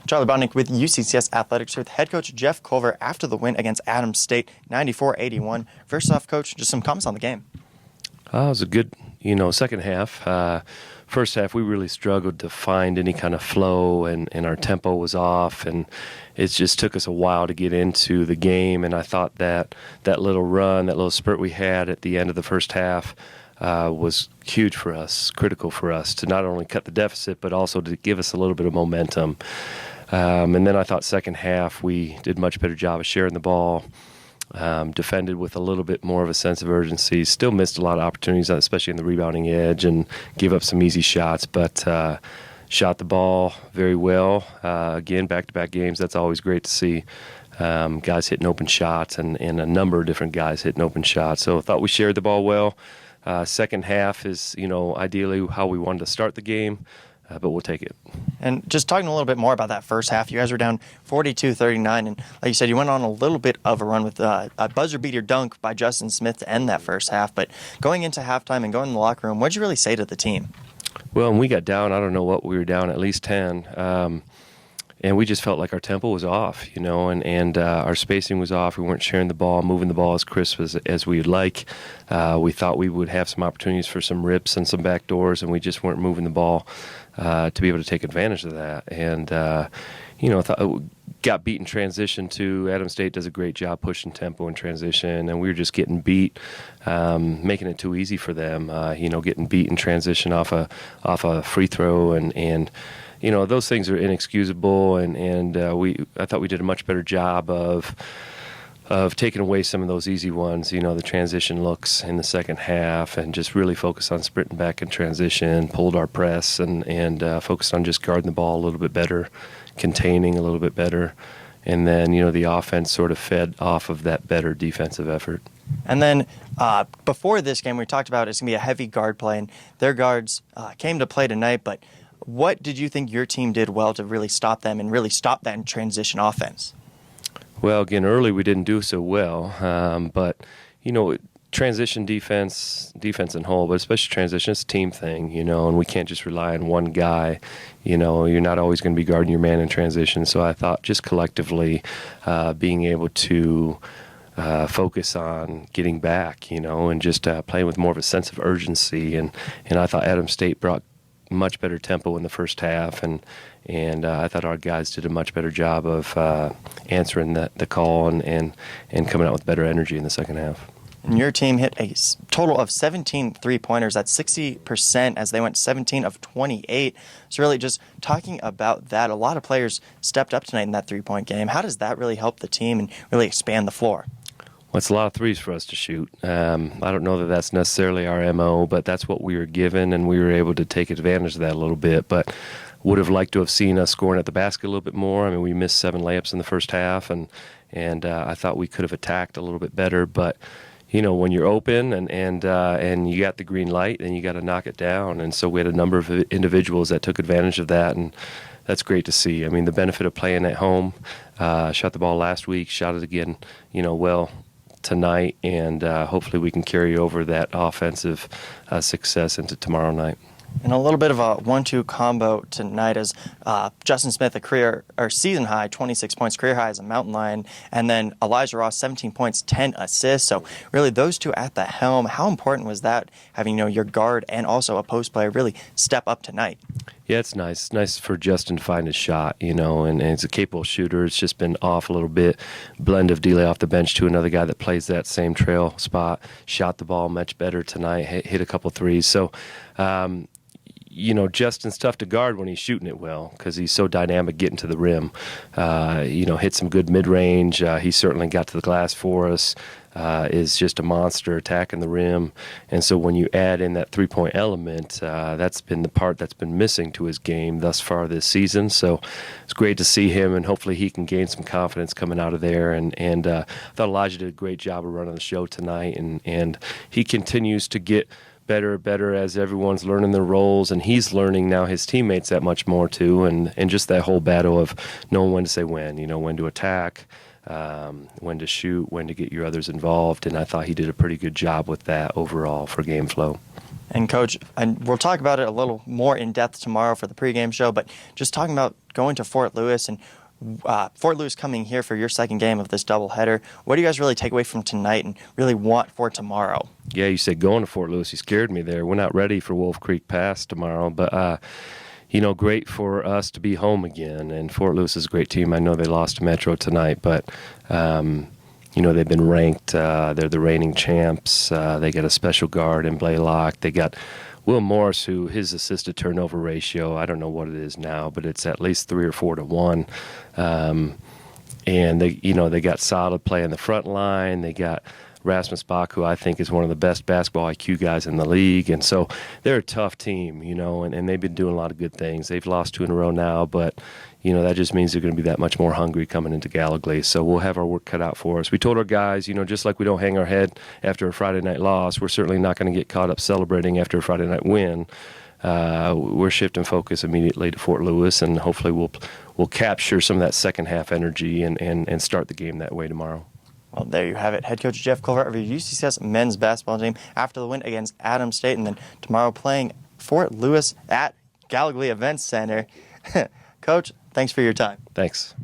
Charlie Bodnick with UCCS Athletics with head coach Jeff Culver after the win against Adams State, 94-81. First off, Coach, just some comments on the game. It was a good, second half. First half, we really struggled to find any kind of flow, and our tempo was off, and it just took us a while to get into the game. And I thought that little run, that little spurt we had at the end of the first half was huge for us, critical for us to not only cut the deficit, but also to give us a little bit of momentum. And then I thought second half we did a much better job of sharing the ball, defended with a little bit more of a sense of urgency, still missed a lot of opportunities, especially in the rebounding edge, and gave up some easy shots, but shot the ball very well. Again, back-to-back games, that's always great to see. Guys hitting open shots, and a number of different guys hitting open shots. So I thought we shared the ball well. Second half is, ideally how we wanted to start the game, but we'll take it. And just talking a little bit more about that first half, you guys were down 42-39, and like you said, you went on a little bit of a run with a buzzer-beater dunk by Justin Smith to end that first half. But going into halftime and going in the locker room, what did you really say to the team? Well, when we got down, I don't know what we were down, at least 10. And we just felt like our tempo was off, and our spacing was off. We weren't sharing the ball, moving the ball as crisp as we'd like. We thought we would have some opportunities for some rips and some back doors, and we just weren't moving the ball to be able to take advantage of that. And, got beat in transition too. Adams State does a great job pushing tempo in transition, and we were just getting beat, making it too easy for them, getting beat in transition off a free throw, and those things are inexcusable, and I thought we did a much better job of taking away some of those easy ones, the transition looks in the second half, and just really focused on sprinting back in transition, pulled our press, and focused on just guarding the ball a little bit better, containing a little bit better, and then, the offense sort of fed off of that better defensive effort. And then before this game, we talked about it's going to be a heavy guard play, and their guards came to play tonight, but what did you think your team did well to really stop them and really stop that in transition offense? Well, again, early we didn't do so well, but, transition defense in whole, but especially transition, it's a team thing, and we can't just rely on one guy. You're not always going to be guarding your man in transition. So I thought just collectively being able to focus on getting back, and just playing with more of a sense of urgency. And I thought Adams State brought much better tempo in the first half, and I thought our guys did a much better job of answering the call and coming out with better energy in the second half. And your team hit a total of 17 three-pointers. That's 60% as they went 17 of 28. So really just talking about that, a lot of players stepped up tonight in that three-point game. How does that really help the team and really expand the floor? Well, it's a lot of threes for us to shoot. I don't know that that's necessarily our MO, but that's what we were given, and we were able to take advantage of that a little bit. But would have liked to have seen us scoring at the basket a little bit more. I mean, we missed 7 layups in the first half, and I thought we could have attacked a little bit better. But when you're open and you got the green light, then you got to knock it down. And so we had a number of individuals that took advantage of that, and that's great to see. I mean, the benefit of playing at home, shot the ball last week, shot it again, well tonight, and hopefully we can carry over that offensive success into tomorrow night. And a little bit of a 1-2 combo tonight as Justin Smith, a season high, 26 points, career high as a Mountain Lion, and then Elijah Ross, 17 points, 10 assists. So really those two at the helm, how important was that, having your guard and also a post player really step up tonight? Yeah, it's nice. It's nice for Justin to find his shot, and he's a capable shooter. It's just been off a little bit. Blend of delay off the bench to another guy that plays that same trail spot. Shot the ball much better tonight. Hit a couple threes. So, Justin's tough to guard when he's shooting it well because he's so dynamic getting to the rim. Hit some good mid-range. He certainly got to the glass for us. Is just a monster attacking the rim. And so when you add in that three-point element, that's been the part that's been missing to his game thus far this season. So it's great to see him, and hopefully he can gain some confidence coming out of there. And I thought Elijah did a great job of running the show tonight, and he continues to get better as everyone's learning their roles, and he's learning now his teammates that much more too, and just that whole battle of knowing when to say when to attack, when to shoot, when to get your others involved, and I thought he did a pretty good job with that overall for game flow. And Coach, and we'll talk about it a little more in depth tomorrow for the pregame show, but just talking about going to Fort Lewis and Fort Lewis coming here for your second game of this doubleheader, what do you guys really take away from tonight and really want for tomorrow? Yeah, you said going to Fort Lewis. You scared me there. We're not ready for Wolf Creek Pass tomorrow, but great for us to be home again. And Fort Lewis is a great team. I know they lost to Metro tonight, but they've been ranked. They're the reigning champs. They got a special guard in Blaylock. They got Will Morris, who his assist-to-turnover ratio, I don't know what it is now, but it's at least 3 or 4 to 1. And they got solid play in the front line. They got Rasmus Bach, who I think is one of the best basketball IQ guys in the league. And so they're a tough team, and they've been doing a lot of good things. They've lost 2 in a row now, but that just means they're going to be that much more hungry coming into Gallogly. So we'll have our work cut out for us. We told our guys, just like we don't hang our head after a Friday night loss, we're certainly not going to get caught up celebrating after a Friday night win. We're shifting focus immediately to Fort Lewis, and hopefully we'll capture some of that second half energy and start the game that way tomorrow. Well, there you have it. Head coach Jeff Culver of your UCCS men's basketball team after the win against Adams State, and then tomorrow playing Fort Lewis at Gallogly Events Center. Coach, thanks for your time. Thanks.